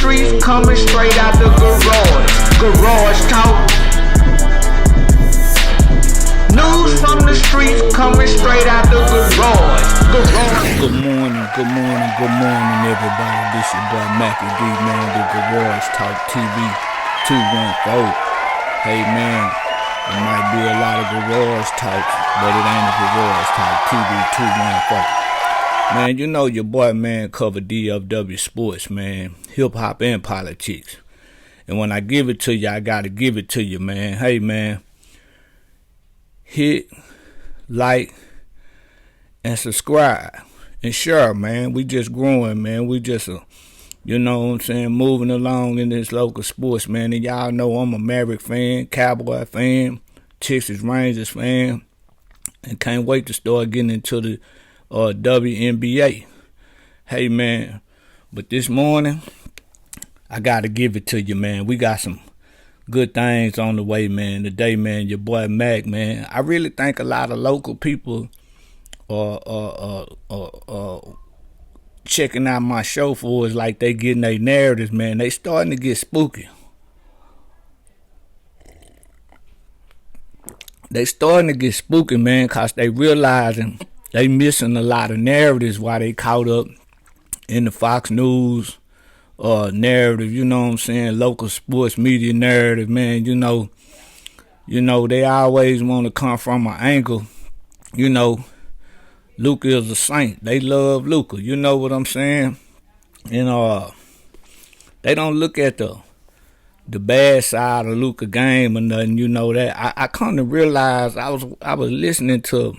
streets, coming straight out the garage. Garage talk. News from the streets, coming straight out the garage. Good morning, everybody. This your boy Mackie D, man, the Garage Talk TV 214. Hey, man, it might be a lot of garage talks, but it ain't a Garage Talk TV 214. Man, you know your boy, man, cover DFW sports, man, hip-hop and politics. And when I give it to you, I gotta give it to you, man. Hey, man, hit, like, and subscribe. And share, man. We just growing, man. We just, you know what I'm saying, moving along in this local sports, man. And y'all know I'm a Maverick fan, Cowboy fan, Texas Rangers fan, and can't wait to start getting into the WNBA. Hey, man, but this morning, I got to give it to you, man. We got some good things on the way, man. Today, man, your boy Mac, man. I really think a lot of local people checking out my show for us like they getting their narratives, man. They starting to get spooky. They starting to get spooky, man, because they realizing they missing a lot of narratives while they caught up in the Fox News narrative, you know what I'm saying, local sports media narrative, man. You know, they always want to come from an angle, you know, Luka is a saint. They love Luka. You know what I'm saying? And they don't look at the bad side of Luka game or nothing. You know that. I come to realize I was listening to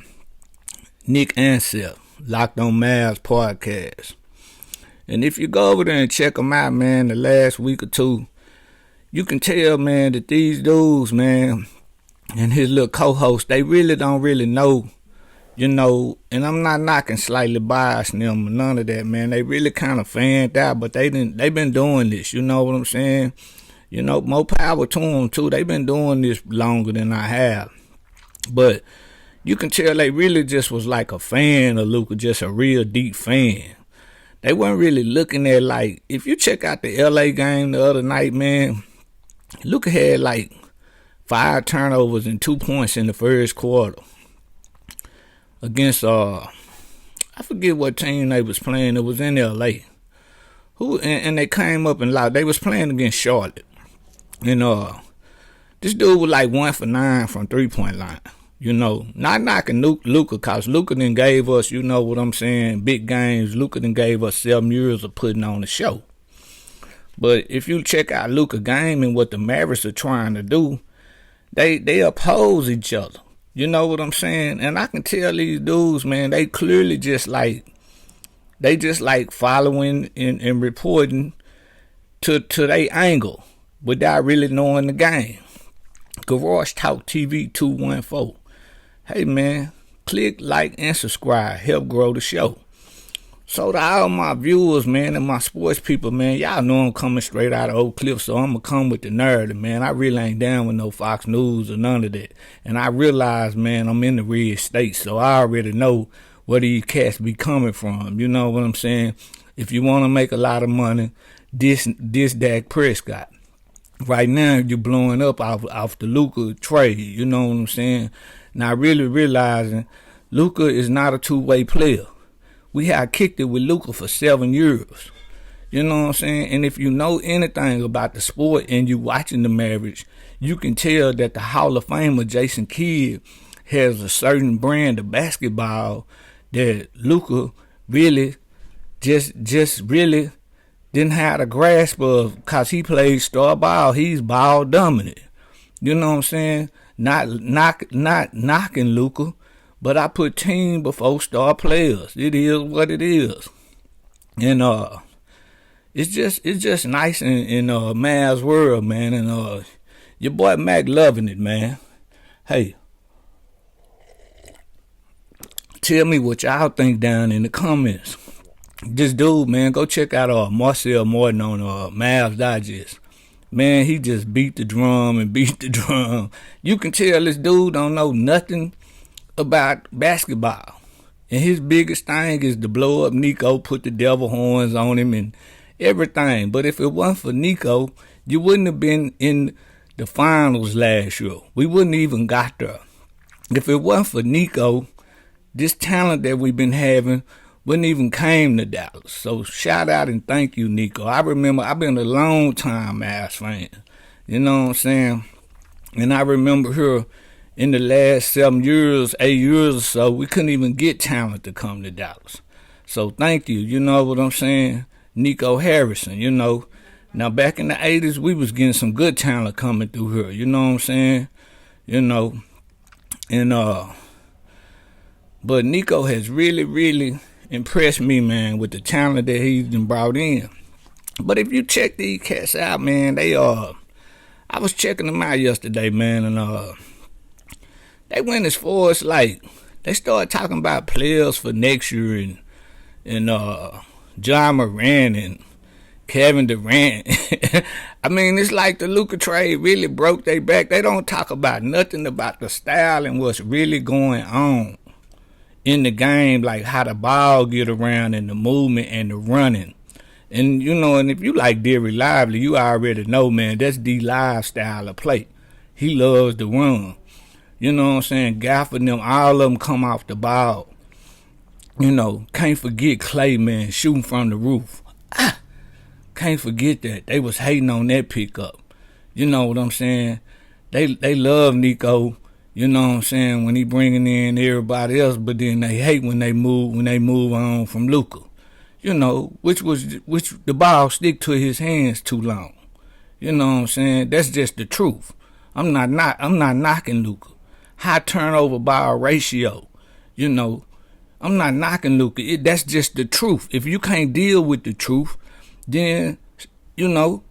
Nick Ansel, Locked on Mavs podcast. And if you go over there and check them out, man, the last week or two, you can tell, man, that these dudes, man, and his little co-host, they really don't really know. You know, and I'm not knocking slightly biased them or none of that, man. They really kind of fanned out, but they've been doing this. You know what I'm saying? You know, more power to them too. They've been doing this longer than I have. But you can tell they really just was like a fan of Luka, just a real deep fan. They weren't really looking at, like, if you check out the LA game the other night, man, Luka had like 5 turnovers and 2 points in the first quarter. Against I forget what team they was playing. It was in LA. And they came up and lost. They was playing against Charlotte. And this dude was like 1 for 9 from 3-point line. You know, not knocking Luka, cause Luka done gave us, you know what I'm saying, big games. Luka done gave us 7 years of putting on the show. But if you check out Luka game and what the Mavericks are trying to do, they oppose each other. You know what I'm saying? And I can tell these dudes, man, they clearly just like following and reporting to their angle without really knowing the game. Garage Talk TV 214. Hey, man, click, like, and subscribe. Help grow the show. So to all my viewers, man, and my sports people, man, y'all know I'm coming straight out of Oak Cliff, so I'm going to come with the narrative, man. I really ain't down with no Fox News or none of that. And I realize, man, I'm in the red state, so I already know where these cats be coming from. You know what I'm saying? If you want to make a lot of money, this Dak Prescott. Right now, you're blowing up off the Luka trade. You know what I'm saying? Now, really realizing Luka is not a two-way player. We had kicked it with Luka for 7 years. You know what I'm saying? And if you know anything about the sport and you watching the Mavericks, you can tell that the Hall of Famer Jason Kidd has a certain brand of basketball that Luka really just really didn't have a grasp of, because he plays star ball. He's ball dominant. You know what I'm saying? Not knocking Luka. But I put team before star players. It is what it is. And it's just nice in Mavs world, man. And your boy Mac loving it, man. Hey, tell me what y'all think down in the comments. This dude, man, go check out Marcel Morton on Mavs Digest. Man, he just beat the drum and beat the drum. You can tell this dude don't know nothing about basketball. And his biggest thing is to blow up Nico, put the devil horns on him, everything. But if it wasn't for Nico, you wouldn't have been in the finals last year. We wouldn't even got there. If it wasn't for Nico, this talent that we've been having wouldn't even came to Dallas. So shout out and thank you, Nico. I remember I've been a long time Mavs fan. You know what I'm saying? And I remember here in the last 7 years, 8 years or so, we couldn't even get talent to come to Dallas. So thank you. You know what I'm saying? Nico Harrison, you know. Now back in the 80s, we was getting some good talent coming through here. You know what I'm saying? You know. And but Nico has really, really impressed me, man, with the talent that he's been brought in. But if you check these cats out, man, I was checking them out yesterday, man, and they went as far as like they started talking about players for next year and John Moran and Kevin Durant. I mean, it's like the Luka trade really broke their back. They don't talk about nothing about the style and what's really going on in the game, like how the ball get around and the movement and the running. And, you know, and if you like Deary Lively, you already know, man, that's D Live style of play. He loves to run. You know what I'm saying? Gaff and them, all of them come off the ball. You know, can't forget Clay, man, shooting from the roof. Can't forget that. They was hating on that pickup. You know what I'm saying? They love Nico, you know what I'm saying, when he bringing in everybody else, but then they hate when they move on from Luka. You know, which the ball stick to his hands too long. You know what I'm saying? That's just the truth. I'm not knocking Luka. High turnover ball ratio. You know, I'm not knocking Luka. That's just the truth. If you can't deal with the truth, then, you know,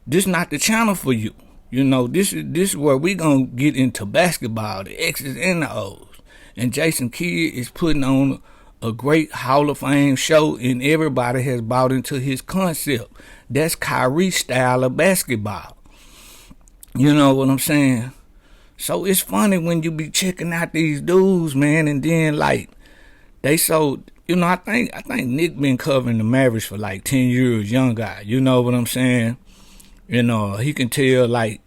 this not the channel for you. You know, this is where we gonna get into basketball, the X's and the O's. And Jason Kidd is putting on a great Hall of Fame show, and everybody has bought into his concept. That's Kyrie style of basketball. You know what I'm saying? So it's funny when you be checking out these dudes, man, and then like they so, you know, I think Nick been covering the Mavericks for like 10 years, young guy. You know what I'm saying? You know, he can tell, like,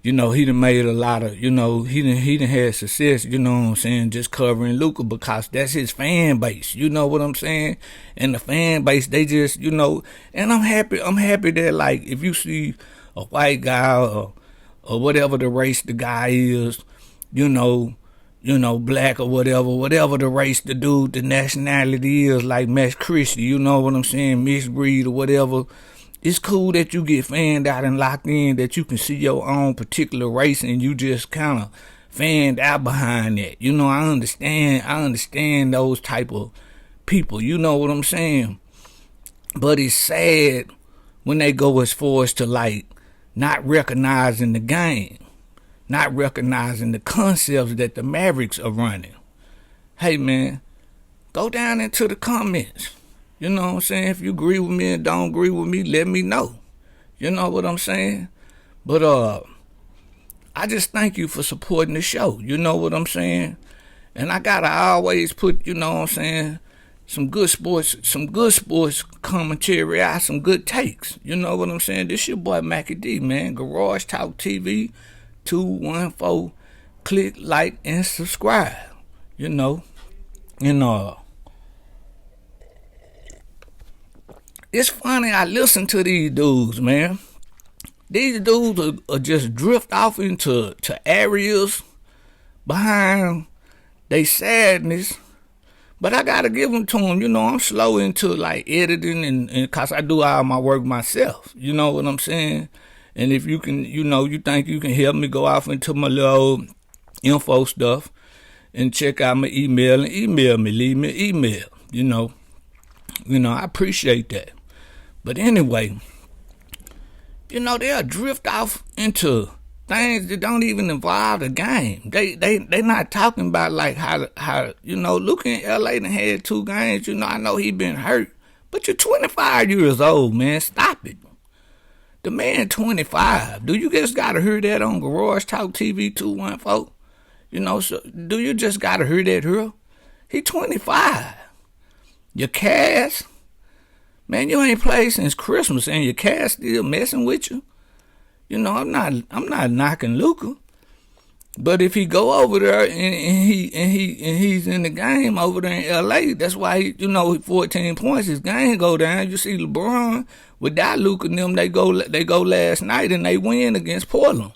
you know, he done made a lot of, you know, he done had success, you know what I'm saying, just covering Luka because that's his fan base, you know what I'm saying? And the fan base, they just, you know, and I'm happy that, like, if you see a white guy or whatever the race the guy is, you know, black or whatever the race the dude, the nationality is, like Max Christie, you know what I'm saying, mixed breed or whatever. It's cool that you get fanned out and locked in, that you can see your own particular race and you just kind of fanned out behind that. You know, I understand those type of people, you know what I'm saying? But it's sad when they go as far as to, like, not recognizing the game, not recognizing the concepts that the Mavericks are running. Hey, man, go down into the comments. You know what I'm saying? If you agree with me and don't agree with me, let me know. You know what I'm saying? But I just thank you for supporting the show. You know what I'm saying? And I gotta always put, you know what I'm saying, some good sports commentary out, some good takes. You know what I'm saying? This your boy Mackie D, man. Garage Talk TV 214. Click, like, and subscribe. You know. And it's funny, I listen to these dudes, man. These dudes are just drift off into areas behind they sadness. But I gotta give them to them. You know, I'm slow into like editing and cause I do all my work myself. You know what I'm saying? And if you can, you know, you think you can help me go off into my little info stuff and check out my email and email me, leave me an email. You know, I appreciate that. But anyway, you know, they'll drift off into things that don't even involve the game. They not talking about like how you know, Luka in LA done had 2 games. You know, I know he been hurt, but you're 25 years old, man. Stop it. The man 25. Do you just gotta hear that on Garage Talk TV 214? You know, so do you just gotta hear that here? He 25. Your Cavs, Man, you ain't played since Christmas and your cat still messing with you. You know, I'm not knocking Luka. But if he go over there and he's in the game over there in LA, that's why he, 14 points, his game go down. You see LeBron without Luka and them, they go last night and they win against Portland.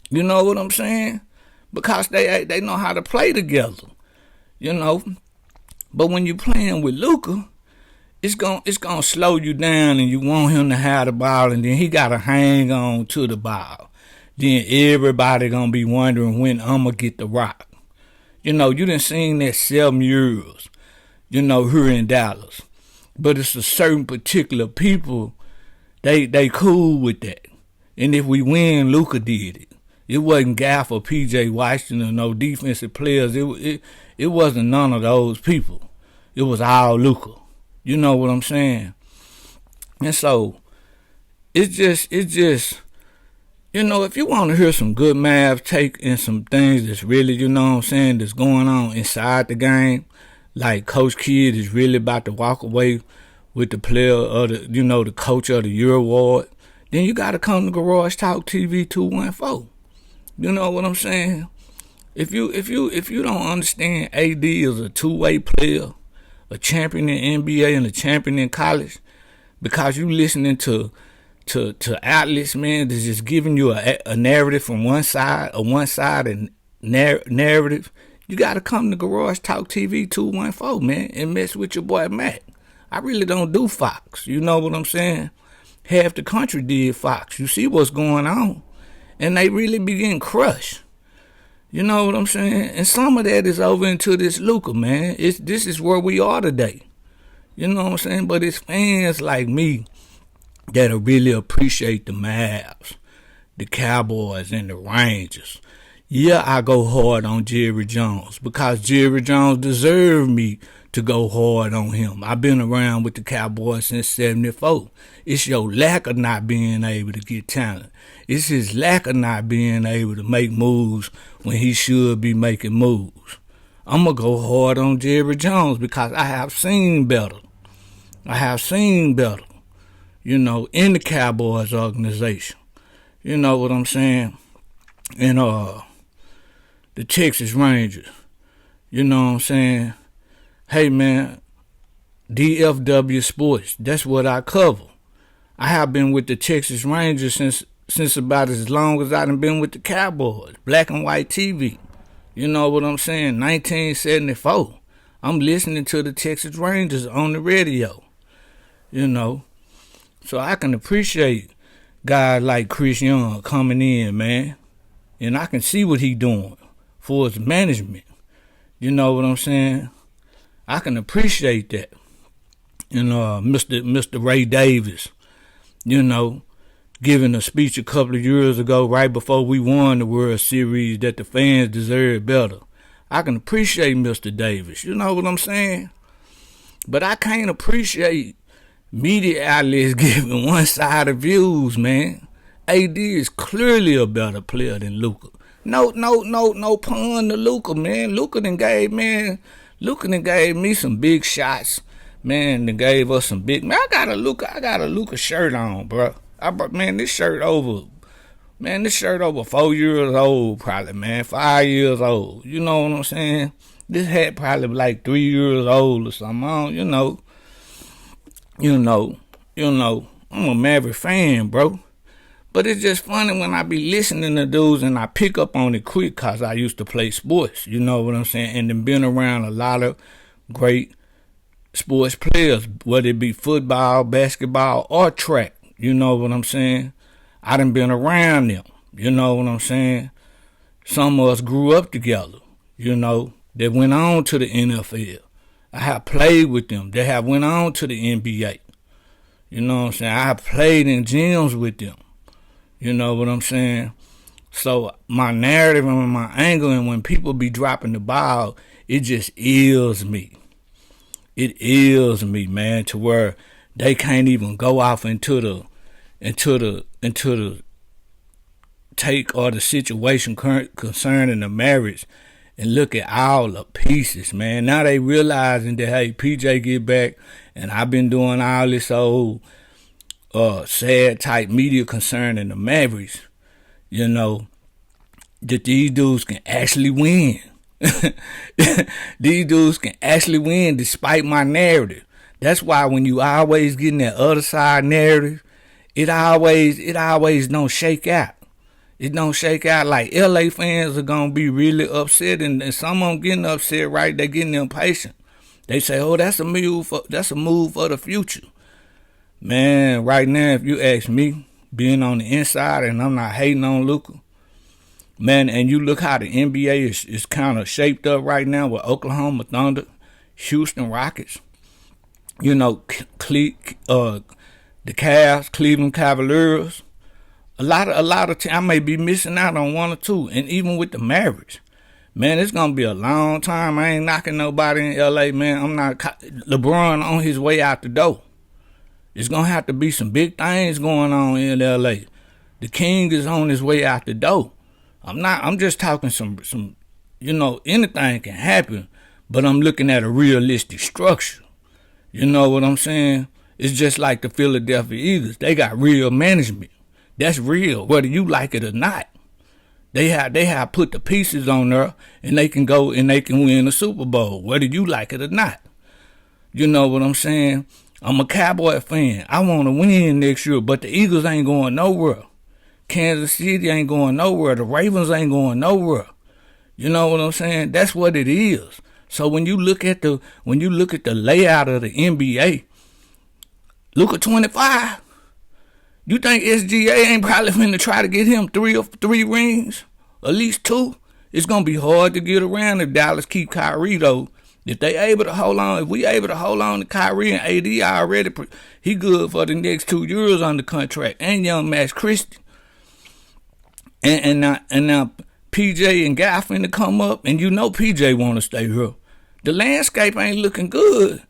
You know what I'm saying? Because they know how to play together. But when you playing with Luka, it's gonna slow you down and you want him to have the ball and then he gotta hang on to the ball. Then everybody gonna be wondering when I'ma get the rock. You done seen that 7 years, here in Dallas. But it's a certain particular people, they cool with that. And if we win, Luka did it. It wasn't Gaff or P.J. Washington or no defensive players. It wasn't none of those people. It was all Luka. You know what I'm saying? And so, it's just, if you want to hear some good math take and some things that's really, that's going on inside the game, like Coach Kidd is really about to walk away with the player of the coach of the year award, then you got to come to Garage Talk TV 214. You know what I'm saying? If you don't understand AD is a two-way player, a champion in NBA and a champion in college, because you listening to outlets, man, that's just giving you a narrative from one side, and narrative, you got to come to Garage Talk TV 214, man, and mess with your boy Mac. I really don't do Fox. You know what I'm saying? Half the country did Fox. You see what's going on, and they really be getting crushed. You know what I'm saying? And some of that is over into this Luka, man. This is where we are today. You know what I'm saying? But it's fans like me that'll really appreciate the Mavs, the Cowboys, and the Rangers. Yeah, I go hard on Jerry Jones because Jerry Jones deserved me to go hard on him. I've been around with the Cowboys since 74. It's your lack of not being able to get talent. It's his lack of not being able to make moves when he should be making moves. I'm going to go hard on Jerry Jones because I have seen better. In the Cowboys organization. You know what I'm saying? And the Texas Rangers. You know what I'm saying? Hey, man, DFW Sports, that's what I cover. I have been with the Texas Rangers since about as long as I done been with the Cowboys. Black and white TV. You know what I'm saying? 1974. I'm listening to the Texas Rangers on the radio. So I can appreciate guys like Chris Young coming in, man. And I can see what he doing for his management. You know what I'm saying? I can appreciate that. Mr. Ray Davis, giving a speech a couple of years ago right before we won the World Series that the fans deserve better. I can appreciate Mr. Davis. You know what I'm saying? But I can't appreciate media outlets giving one-sided views, man. AD is clearly a better player than Luka. No pun to Luka, man. Luka done gave me some big shots, man. Done gave us some big. Man, I got a Luka shirt on, bro. This shirt over 4 years old, probably, man. 5 years old. You know what I'm saying? This hat probably like 3 years old or something. I'm a Maverick fan, bro. But it's just funny when I be listening to dudes and I pick up on it quick because I used to play sports. You know what I'm saying? And then been around a lot of great sports players, whether it be football, basketball, or track. You know what I'm saying? I done been around them. You know what I'm saying? Some of us grew up together, that went on to the NFL. I have played with them. They have went on to the NBA. You know what I'm saying? I have played in gyms with them. You know what I'm saying? So my narrative and my angle, and when people be dropping the ball, it just ills me. It ills me, man, to where they can't even go off into the take or the situation concerning the marriage and look at all the pieces, man. Now they realizing that, hey, PJ get back, and I've been doing all this old sad type media concerning the Mavericks, you know, that these dudes can actually win. These dudes can actually win despite my narrative. That's why when you always getting that other side narrative, it always don't shake out. It don't shake out. Like LA fans are gonna be really upset, and some of them getting upset, right? They getting impatient. They say, "Oh, that's a move for the future." Man, right now, if you ask me, being on the inside, and I'm not hating on Luka, man, and you look how the NBA is kind of shaped up right now with Oklahoma Thunder, Houston Rockets, you know, the Cavs, Cleveland Cavaliers. A lot of I may be missing out on one or two, and even with the Mavericks, man, it's gonna be a long time. I ain't knocking nobody in LA, man. I'm not. LeBron on his way out the door. It's gonna have to be some big things going on in LA. The King is on his way out the door. I'm just talking some, you know, anything can happen, but I'm looking at a realistic structure. You know what I'm saying? It's just like the Philadelphia Eagles. They got real management. That's real, whether you like it or not. They have put the pieces on there, and they can go and they can win the Super Bowl, whether you like it or not. You know what I'm saying? I'm a Cowboy fan. I want to win next year, but the Eagles ain't going nowhere. Kansas City ain't going nowhere. The Ravens ain't going nowhere. You know what I'm saying? That's what it is. So when you look at the layout of the NBA, look at 25. You think SGA ain't probably finna try to get him three rings? At least 2? It's gonna be hard to get around if Dallas keep Kyrie though. If we able to hold on to Kyrie and AD already, he good for the next 2 years on the contract. And young Max Christie. And now PJ and Guy finna come up, and you know PJ wanna stay here. The landscape ain't looking good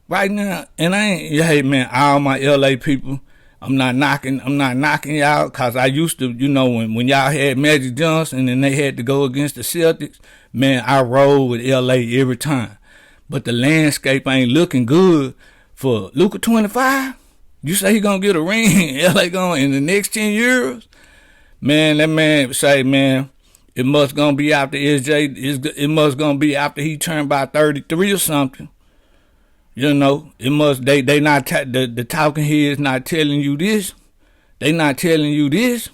right now. And hey man, all my LA people, I'm not knocking y'all, cause I used to, you know, when y'all had Magic Johnson and they had to go against the Celtics, man, I rolled with LA every time. But the landscape ain't looking good for Luka 25. You say he gonna get a ring in LA going in the next 10 years? Man, that man say, man, it must gonna be after SJ. It must gonna be after he turned by 33 or something. You know, it must. They not the talking heads not telling you this. They not telling you this.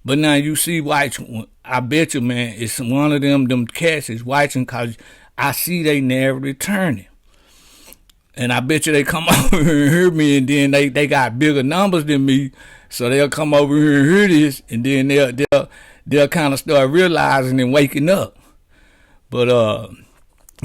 But now you see White. I bet you, man, it's one of them cats is watching, cause I see they narrative turning. And I bet you they come over here and hear me, and then they got bigger numbers than me, so they'll come over here and hear this, and then they'll kind of start realizing and waking up. But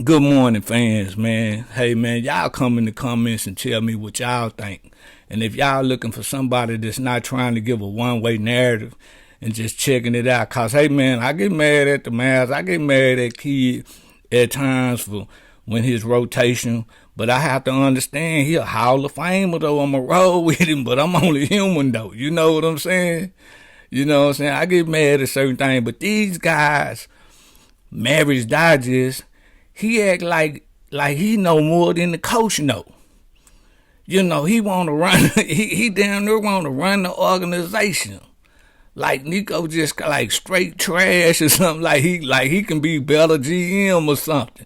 good morning, fans, man. Hey, man, y'all come in the comments and tell me what y'all think. And if y'all looking for somebody that's not trying to give a one-way narrative and just checking it out, cause hey, man, I get mad at the Mavs. I get mad at Kid at times for when his rotation, but I have to understand he a Hall of Famer though. I'm a roll with him, but I'm only human though. You know what I'm saying? You know what I'm saying? I get mad at certain things, but these guys, Mavericks Digest, he act like he know more than the coach know. You know, he want to run. he damn near want to run the organization. Like Nico just like straight trash or something. Like he can be better GM or something.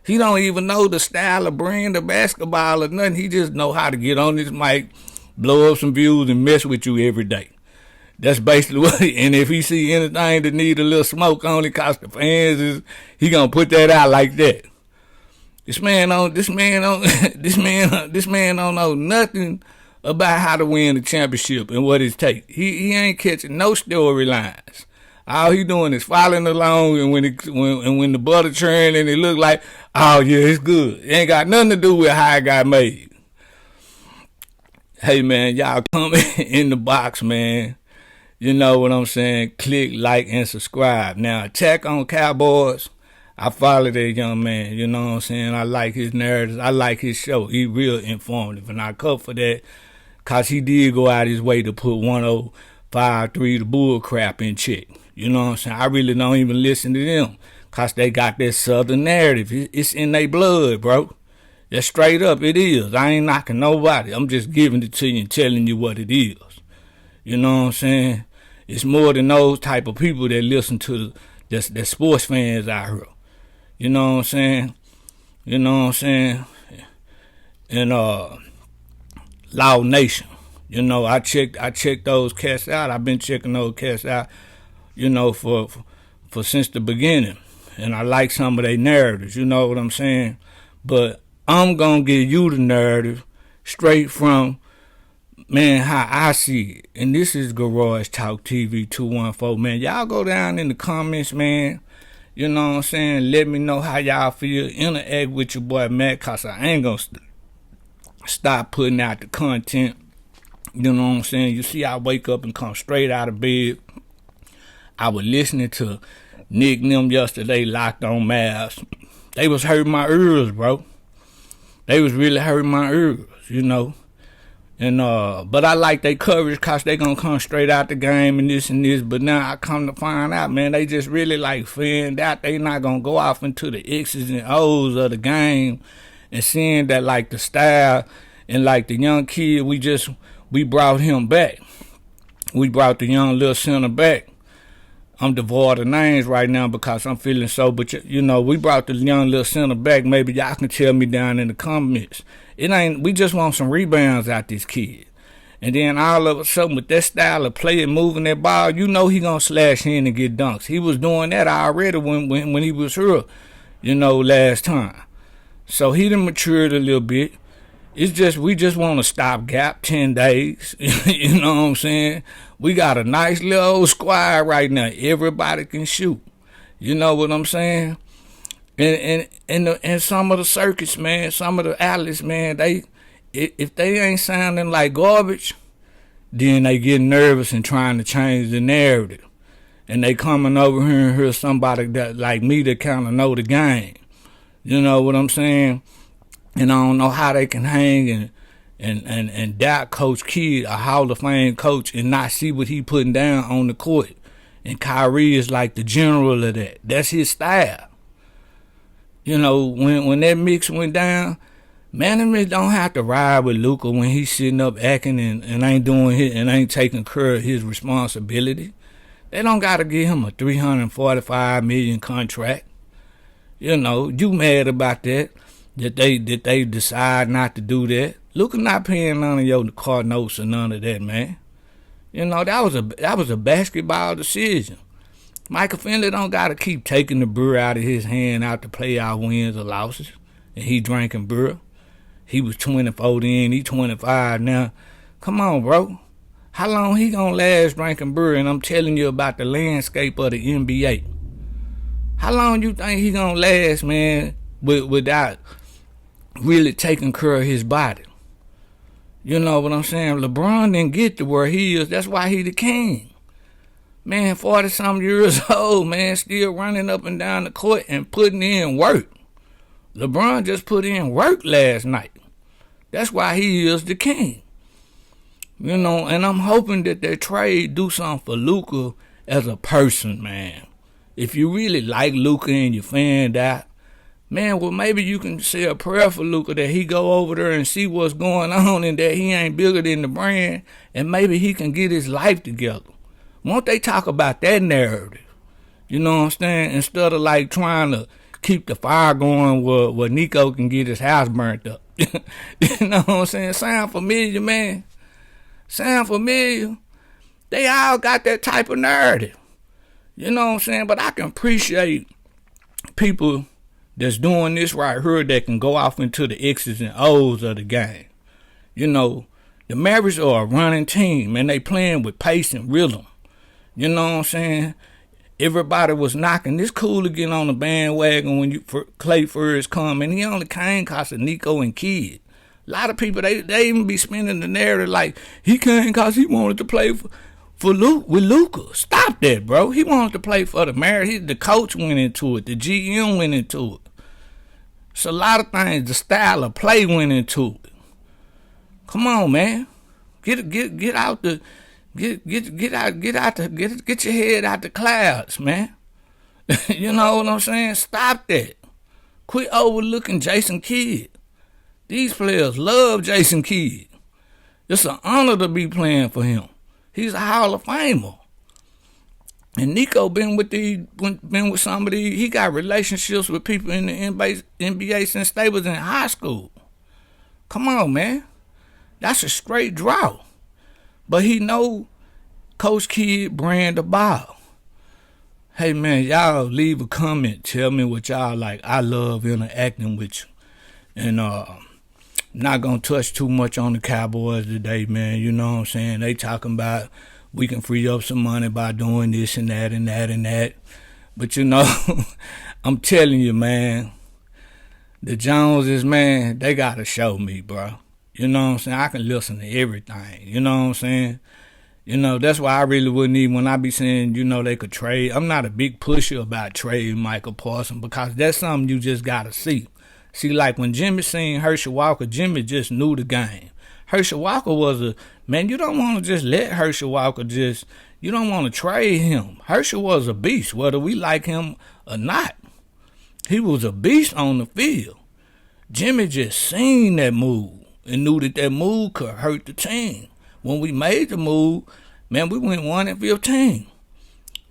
He don't even know the style of brand of basketball or nothing. He just know how to get on this mic, blow up some views, and mess with you every day. That's basically what. And if he see anything that need a little smoke on it, cause the fans is, he gonna put that out like that. This man don't know nothing about how to win the championship and what it takes. He ain't catching no storylines. All he doing is following along, and when the butter churn and it look like, oh yeah, it's good. It ain't got nothing to do with how it got made. Hey man, y'all come in the box, man. You know what I'm saying? Click, like, and subscribe. Now, Attack on Cowboys, I follow that young man. You know what I'm saying? I like his narratives. I like his show. He real informative, and I cover for that because he did go out his way to put 1053 the bull crap in check. You know what I'm saying? I really don't even listen to them Cause they got that southern narrative. It's in their blood, bro. That's straight up, it is. I ain't knocking nobody. I'm just giving it to you and telling you what it is. You know what I'm saying? It's more than those type of people that listen to the sports fans out here. You know what I'm saying? You know what I'm saying? And Loud Nation. You know, I checked those cats out. I've been checking those cats out, you know, for since the beginning. And I like some of their narratives, you know what I'm saying? But I'm gonna give you the narrative straight from, man, how I see it. And this is Garage Talk TV 214, man. Y'all go down in the comments, man. You know what I'm saying? Let me know how y'all feel. Interact with your boy Matt, cause I ain't gonna stop putting out the content. You know what I'm saying? You see, I wake up and come straight out of bed. I was listening to Nick and them yesterday, Locked On Mavs. They was hurting my ears, bro. They was really hurting my ears, you know. And but I like their coverage cause they gonna come straight out the game and this. But now I come to find out, man, they just really like fanned out. They not gonna go off into the X's and O's of the game and seeing that like the style and like the young kid, we brought him back. We brought the young little center back. I'm devoid of names right now because I'm feeling so, but you know, we brought the young little center back. Maybe y'all can tell me down in the comments. We just want some rebounds out this kid. And then all of a sudden with that style of play and moving that ball, you know he gonna slash in and get dunks. He was doing that already when he was here, you know, last time. So he done matured a little bit. It's just, we just want to stop gap 10 days. You know what I'm saying? We got a nice little old squad right now. Everybody can shoot. You know what I'm saying? And some of the circuits, man, some of the outlets, man, if they ain't sounding like garbage, then they get nervous and trying to change the narrative. And they coming over here and hear somebody that like me that kind of know the game. You know what I'm saying? And I don't know how they can hang and doubt Coach Kidd, a Hall of Fame coach, and not see what he putting down on the court. And Kyrie is like the general of that. That's his style. You know, when that mix went down, management don't have to ride with Luka when he's sitting up acting and ain't doing it and ain't taking care of his responsibility. They don't got to give him a $345 million contract. You know, you mad about that? That they decide not to do that. Luka not paying none of your car notes or none of that, man. You know, that was a basketball decision. Michael Finley don't gotta keep taking the beer out of his hand out to playoff wins or losses. And he drinking beer. He was 24 then, he 25 now. Come on, bro. How long he gonna last drinking beer? And I'm telling you about the landscape of the NBA. How long you think he gonna last, man, without really taking care of his body? You know what I'm saying? LeBron didn't get to where he is. That's why he the king. Man, 40-something years old, man, still running up and down the court and putting in work. LeBron just put in work last night. That's why he is the king. You know, and I'm hoping that their trade do something for Luka as a person, man. If you really like Luka and you fanned out, man, well, maybe you can say a prayer for Luka that he go over there and see what's going on and that he ain't bigger than the brand and maybe he can get his life together. Won't they talk about that narrative? You know what I'm saying? Instead of like trying to keep the fire going where Nico can get his house burnt up. You know what I'm saying? Sound familiar, man? Sound familiar? They all got that type of narrative. You know what I'm saying? But I can appreciate people that's doing this right here that can go off into the X's and O's of the game. You know, the Mavericks are a running team, and they playing with pace and rhythm. You know what I'm saying? Everybody was knocking. It's cool to get on the bandwagon when Clay first come, and he only came because of Nico and Kidd. A lot of people, they even be spinning the narrative like he came because he wanted to play with Luka. Stop that, bro. He wanted to play for the Mavericks. The coach went into it. The GM went into it. So a lot of things, the style of play went into it. Come on, man. Get out the get your head out the clouds, man. You know what I'm saying? Stop that. Quit overlooking Jason Kidd. These players love Jason Kidd. It's an honor to be playing for him. He's a Hall of Famer. And Nico been with somebody. He got relationships with people in the NBA since they was in high school. Come on, man. That's a straight draw. But he know Coach Kidd brand the ball. Hey, man, y'all leave a comment. Tell me what y'all like. I love interacting with you. And not going to touch too much on the Cowboys today, man. You know what I'm saying? They talking about we can free up some money by doing this and that and that and that. But, you know, I'm telling you, man, the Joneses, man, they got to show me, bro. You know what I'm saying? I can listen to everything. You know what I'm saying? You know, that's why I really wouldn't even, when I be saying, you know, they could trade, I'm not a big pusher about trading Michael Parsons because that's something you just got to see. See, like when Jimmy seen Herschel Walker, Jimmy just knew the game. Herschel Walker was man, you don't want to just let Herschel Walker you don't want to trade him. Herschel was a beast, whether we like him or not. He was a beast on the field. Jimmy just seen that move and knew that move could hurt the team. When we made the move, man, we went 1-15.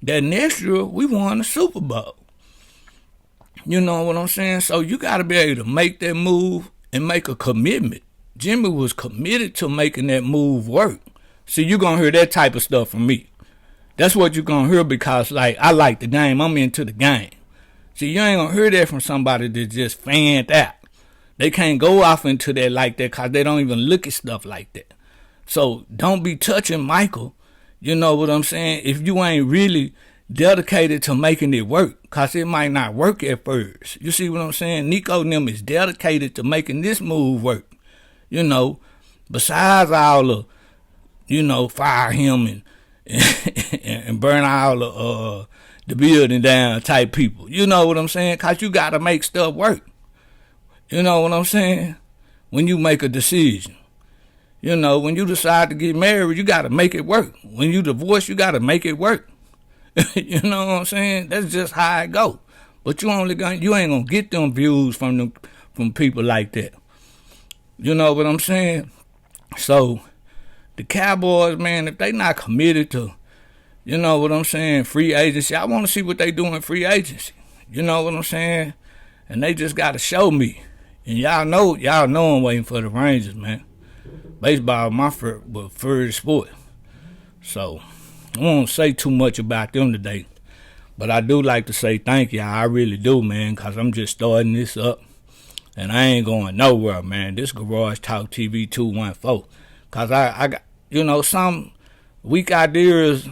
That next year, we won the Super Bowl. You know what I'm saying? So you got to be able to make that move and make a commitment. Jimmy was committed to making that move work. See, you're going to hear that type of stuff from me. That's what you're going to hear because, like, I like the game. I'm into the game. See, you ain't going to hear that from somebody that just fanned out. They can't go off into that like that because they don't even look at stuff like that. So don't be touching Michael, you know what I'm saying, if you ain't really dedicated to making it work, because it might not work at first. You see what I'm saying? Nico and them is dedicated to making this move work. You know, besides all the, you know, fire him and burn all the building down type people. You know what I'm saying? Because you got to make stuff work. You know what I'm saying? When you make a decision. You know, when you decide to get married, you got to make it work. When you divorce, you got to make it work. You know what I'm saying? That's just how it go. But you ain't gonna get them views from people like that. You know what I'm saying? So the Cowboys, man, if they not committed to, you know what I'm saying, free agency, I want to see what they do in free agency. You know what I'm saying? And they just got to show me. And y'all know I'm waiting for the Rangers, man. Baseball, my favorite sport. So, I won't say too much about them today. But I do like to say thank you. I really do, man, because I'm just starting this up. And I ain't going nowhere, man. This Garage Talk TV 214. Because I got, you know, some weak ideas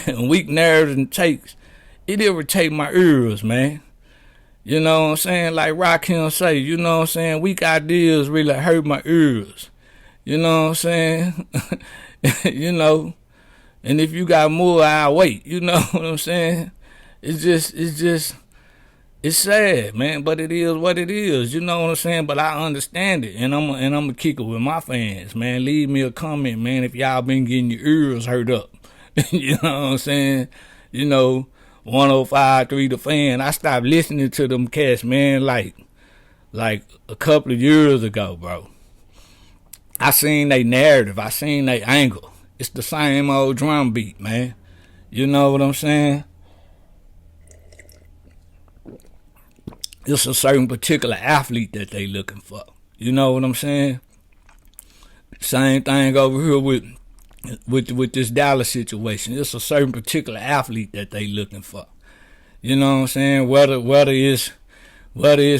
and weak narratives and takes. It irritate my ears, man. You know what I'm saying? Like Rakim say, you know what I'm saying? Weak ideas really hurt my ears. You know what I'm saying? You know, and if you got more, I'll wait. You know what I'm saying? It's sad, man, but it is what it is. You know what I'm saying? But I understand it, and I'm gonna kick it with my fans, man. Leave me a comment, man, if y'all been getting your ears hurt up. You know what I'm saying? You know, 105.3 The Fan. I stopped listening to them cats, man, like a couple of years ago, bro. I seen they narrative. I seen they angle. It's the same old drum beat, man. You know what I'm saying? It's a certain particular athlete that they looking for. You know what I'm saying? Same thing over here with this Dallas situation. It's a certain particular athlete that they looking for. You know what I'm saying? Whether it's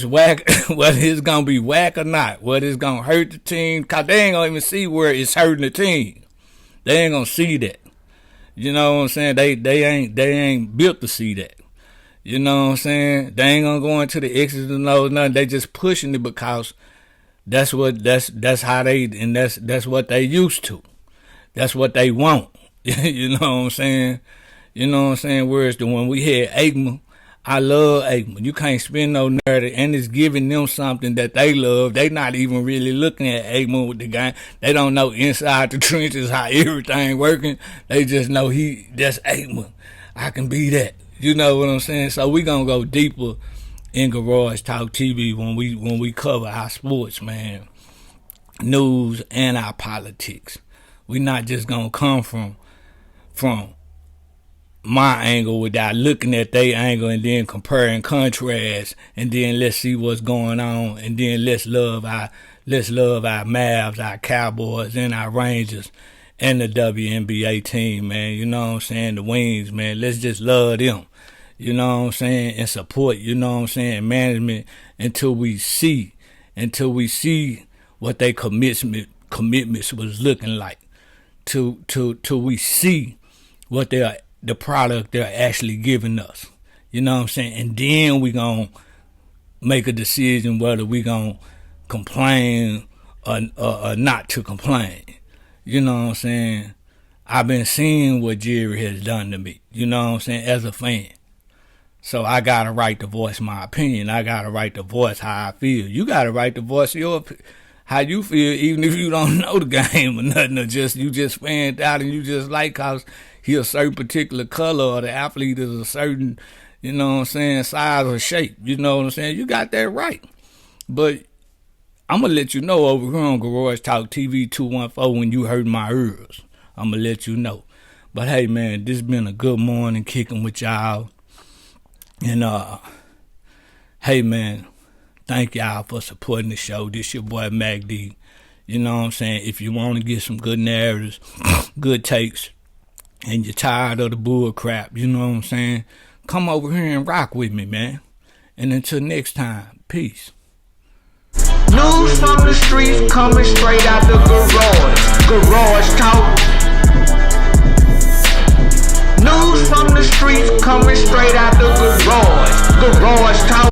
whack, whether it's gonna be whack or not, whether it's gonna hurt the team, cause they ain't gonna even see where it's hurting the team. They ain't gonna see that. You know what I'm saying? They ain't built to see that. You know what I'm saying? They ain't gonna go into the X's and O's, nothing. They just pushing it because that's how they, and that's what they used to. That's what they want. You know what I'm saying? You know what I'm saying? Whereas when we had Aikman, I love Aikman. You can't spin no narrative, and it's giving them something that they love. They not even really looking at Aikman with the game. They don't know inside the trenches how everything working. They just know that's Aikman. I can be that. You know what I'm saying? So we gonna go deeper in Garage Talk TV when we cover our sports, man, news, and our politics. We not just gonna come from my angle without looking at their angle and then compare and contrast, and then let's see what's going on, and then let's love our Mavs, our Cowboys, and our Rangers, and the WNBA team, man. You know what I'm saying? The Wings, man. Let's just love them. You know what I'm saying? And support, you know what I'm saying, management until we see what their commitments was looking like. Till we see what the product they're actually giving us. You know what I'm saying? And then we gonna make a decision whether we gonna complain or not to complain. You know what I'm saying? I've been seeing what Jerry has done to me, you know what I'm saying, as a fan. So I got a right to voice my opinion. I got a right to voice how I feel. You got a right to voice how you feel, even if you don't know the game or nothing, or you just fanned out and you just like cause he a certain particular color or the athlete is a certain, you know what I'm saying, size or shape. You know what I'm saying? You got that right. But I'm going to let you know over here on Garage Talk TV 214 when you hurt my ears. I'm going to let you know. But hey, man, this been a good morning kicking with y'all. And, hey, man, thank y'all for supporting the show. This your boy, Mac D. You know what I'm saying? If you want to get some good narratives, good takes, and you're tired of the bull crap, you know what I'm saying? Come over here and rock with me, man. And until next time, peace. News from the streets coming straight out the garage. Garage Talk. News from the streets coming straight out the garage. Garage Talk.